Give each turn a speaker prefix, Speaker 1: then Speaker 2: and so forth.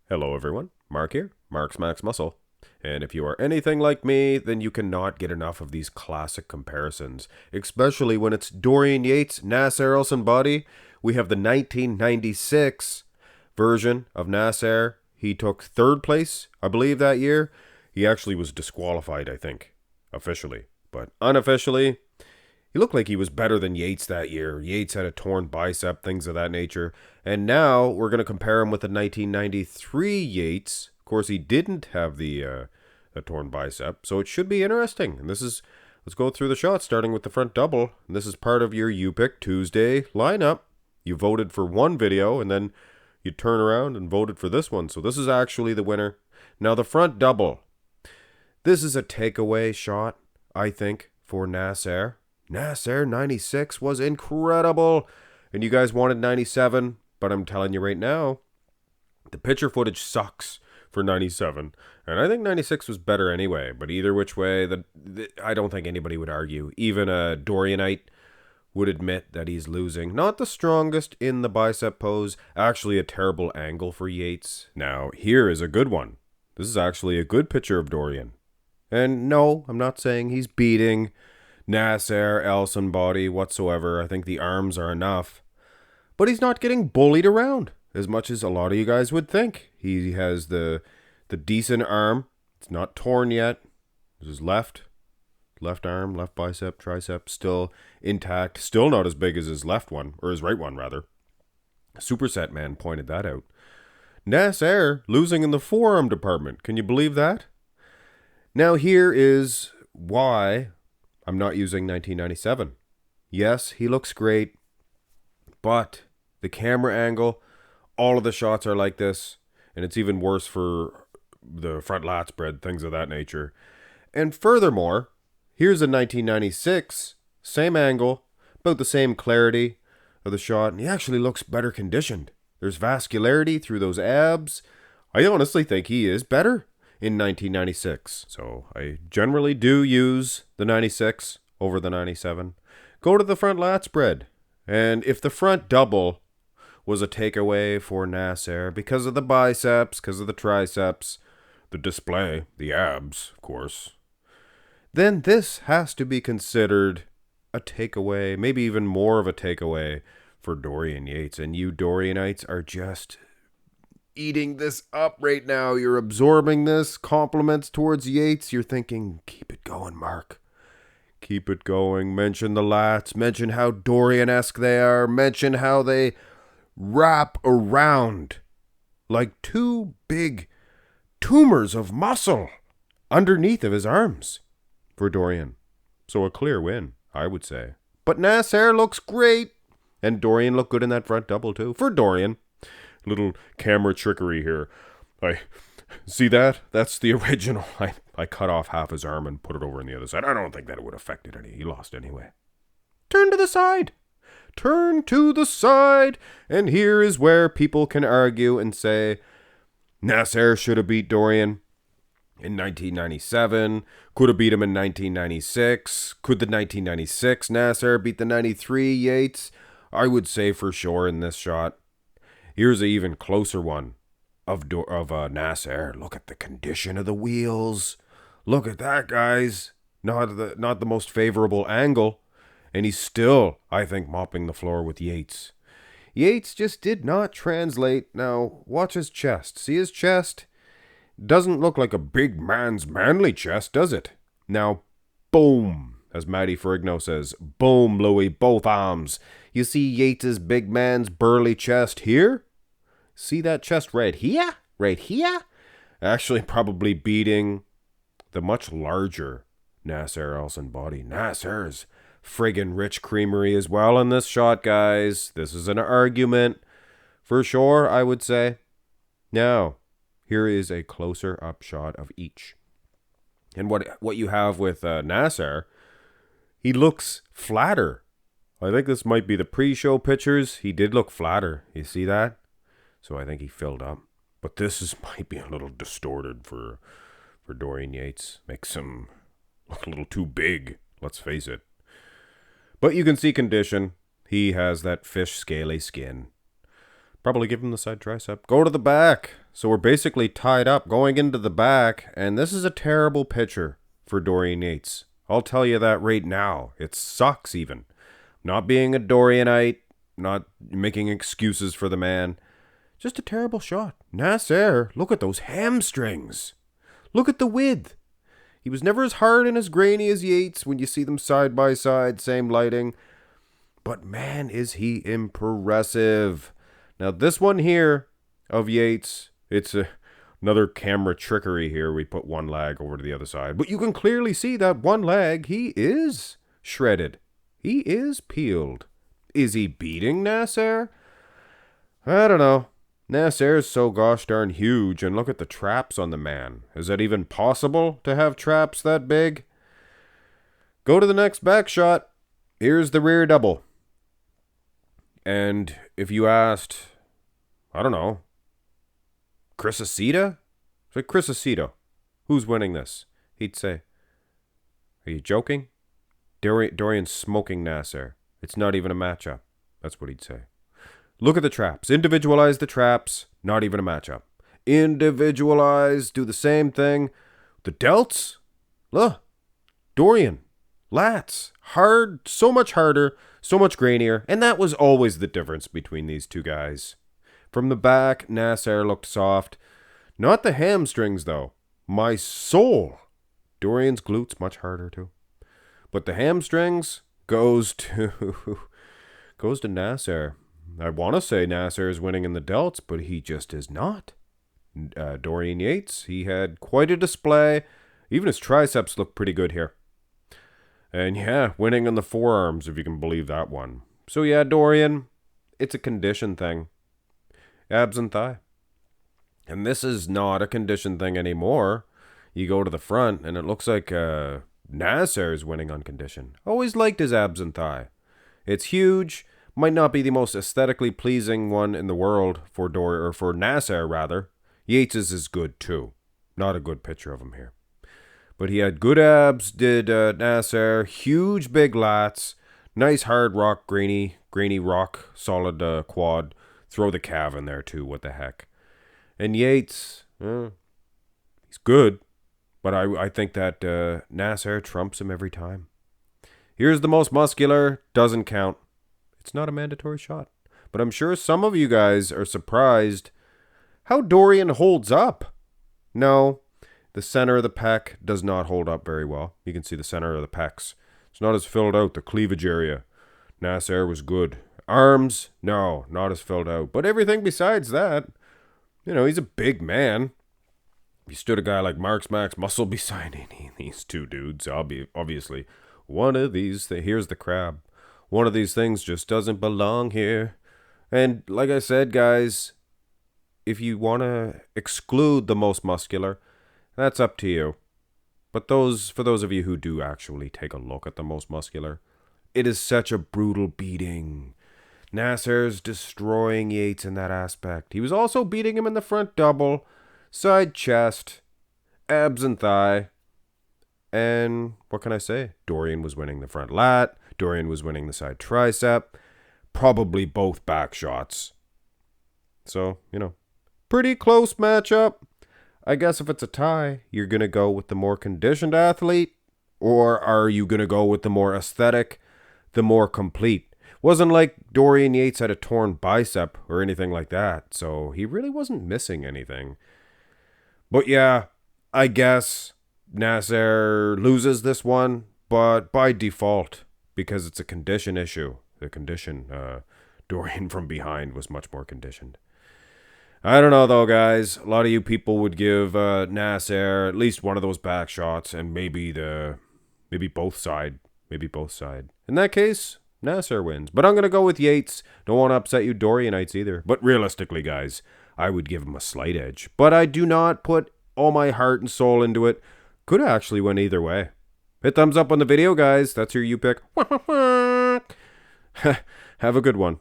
Speaker 1: Hello everyone, Mark here, Mark's Max Muscle. And if you are anything like me, then you cannot get enough of these classic comparisons, especially when it's Dorian Yates, Nasser El-Sonbaty. We have the 1996 version of Nasser. He took third place, I believe, that year. He actually was disqualified, I think, officially. But unofficially, he looked like he was better than Yates that year. Yates had a torn bicep, things of that nature. And now we're going to compare him with the 1993 Yates. Of course, he didn't have the torn bicep, so it should be interesting. And let's go through the shots, starting with the front double. And this is part of your You Pick Tuesday lineup. You voted for one video, and then you turn around and voted for this one. So this is actually the winner. Now, the front double. This is a takeaway shot, I think, for Nasser. Nasser 96 was incredible. And you guys wanted 97, but I'm telling you right now, the picture footage sucks for 97. And I think 96 was better anyway. But either which way, I don't think anybody would argue. Even a Dorianite would admit that he's losing. Not the strongest in the bicep pose. Actually a terrible angle for Yates. Now, here is a good one. This is actually a good picture of Dorian. And no, I'm not saying he's beating Nasser El-Sonbaty whatsoever. I think the arms are enough. But he's not getting bullied around as much as a lot of you guys would think. He has the decent arm. It's not torn yet. His left arm, left bicep, tricep, still intact. Still not as big as his left one, or his right one rather. Superset Man pointed that out. Nasser losing in the forearm department. Can you believe that? Now here is why I'm not using 1997. Yes, he looks great, but the camera angle, all of the shots are like this, and it's even worse for the front lat spread, things of that nature. And furthermore, here's a 1996, same angle, about the same clarity of the shot, and he actually looks better conditioned. There's vascularity through those abs. I honestly think he is better in 1996. So I generally do use the 96 over the 97. Go to the front lat spread. And if the front double was a takeaway for Nasser because of the biceps, because of the triceps, the display, the abs, of course, then this has to be considered a takeaway, maybe even more of a takeaway for Dorian Yates. And you Dorianites are just eating this up right now. You're absorbing this. Compliments towards Yates. You're thinking, keep it going, Mark. Keep it going. Mention the lats. Mention how Dorian-esque they are. Mention how they wrap around like two big tumors of muscle underneath of his arms for Dorian. So a clear win, I would say. But Nasser looks great. And Dorian looked good in that front double too. For Dorian. Little camera trickery here. I see that? That's the original. I cut off half his arm and put it over on the other side. I don't think that it would affect it any. He lost anyway. Turn to the side. Turn to the side. And here is where people can argue and say Nasser should have beat Dorian in 1997. Could have beat him in 1996. Could the 1996 Nasser beat the 93 Yates? I would say for sure in this shot. Here's an even closer one of Nasser. Look at the condition of the wheels. Look at that, guys. Not the most favorable angle. And he's still, I think, mopping the floor with Yates. Yates just did not translate. Now, watch his chest. See his chest? Doesn't look like a big man's manly chest, does it? Now, boom, as Matty Ferrigno says, boom, Louis, both arms. You see Yates's big man's burly chest here? See that chest right here? Right here? Actually, probably beating the much larger Nasser El-Sonbaty. Nasser's friggin' rich creamery as well in this shot, guys. This is an argument. For sure, I would say. Now, here is a closer up shot of each. And what you have with Nasser, he looks flatter. I think this might be the pre-show pictures. He did look flatter. You see that? So I think he filled up. But this might be a little distorted for Dorian Yates. Makes him look a little too big, let's face it. But you can see condition. He has that fish scaly skin. Probably give him the side tricep. Go to the back. So we're basically tied up going into the back, and this is a terrible picture for Dorian Yates. I'll tell you that right now. It sucks even. Not being a Dorianite, not making excuses for the man. Just a terrible shot. Nasser, look at those hamstrings. Look at the width. He was never as hard and as grainy as Yates when you see them side by side, same lighting. But man, is he impressive. Now this one here of Yates, it's another camera trickery here. We put one leg over to the other side. But you can clearly see that one leg, he is shredded. He is peeled. Is he beating Nasser? I don't know. Nasser is so gosh darn huge, and look at the traps on the man. Is that even possible to have traps that big? Go to the next back shot. Here's the rear double. And if you asked, I don't know, Chris Aceto? Say Chris Aceto, who's winning this? He'd say, are you joking? Dorian's smoking Nasser. It's not even a matchup. That's what he'd say. Look at the traps. Individualize the traps. Not even a matchup. Individualize. Do the same thing. The delts. Look. Dorian. Lats. Hard. So much harder. So much grainier. And that was always the difference between these two guys. From the back, Nasser looked soft. Not the hamstrings, though. My soul. Dorian's glutes much harder, too. But the hamstrings goes to Nasser. I want to say Nasser is winning in the delts, but he just is not. Dorian Yates, he had quite a display. Even his triceps look pretty good here. And yeah, winning in the forearms, if you can believe that one. So yeah, Dorian, it's a condition thing. Abs and thigh. And this is not a condition thing anymore. You go to the front, and it looks like Nasser is winning on condition. Always liked his abs and thigh. It's huge. Might not be the most aesthetically pleasing one in the world for Nasser rather. Yates's is good too. Not a good picture of him here. But he had good abs, did Nasser. Huge big lats. Nice hard rock, grainy rock, solid quad. Throw the calf in there too, what the heck. And Yates, he's good. But I think that Nasser trumps him every time. Here's the most muscular, doesn't count. It's not a mandatory shot. But I'm sure some of you guys are surprised how Dorian holds up. No, the center of the pec does not hold up very well. You can see the center of the pecs. It's not as filled out, the cleavage area. Nasser was good. Arms, no, not as filled out. But everything besides that, he's a big man. If you stood a guy like Marks Max Muscle beside these two dudes, obviously, one of these, here's the crab. One of these things just doesn't belong here. And like I said, guys, if you want to exclude the most muscular, that's up to you. But for those of you who do actually take a look at the most muscular, it is such a brutal beating. Nasser's destroying Yates in that aspect. He was also beating him in the front double, side chest, abs and thigh. And what can I say? Dorian was winning the front lat. Dorian was winning the side tricep. Probably both back shots. So, pretty close matchup. I guess if it's a tie, you're going to go with the more conditioned athlete? Or are you going to go with the more aesthetic, the more complete? Wasn't like Dorian Yates had a torn bicep or anything like that. So he really wasn't missing anything. But yeah, I guess Nasser loses this one. But by default, because it's a condition issue. The condition, Dorian from behind was much more conditioned. I don't know though, guys. A lot of you people would give Nasser at least one of those back shots, and maybe both side. In that case, Nasser wins. But I'm gonna go with Yates. Don't want to upset you Dorianites either. But realistically, guys, I would give him a slight edge. But I do not put all my heart and soul into it. Could actually win either way. Hit thumbs up on the video, guys. That's your you pick. Have a good one.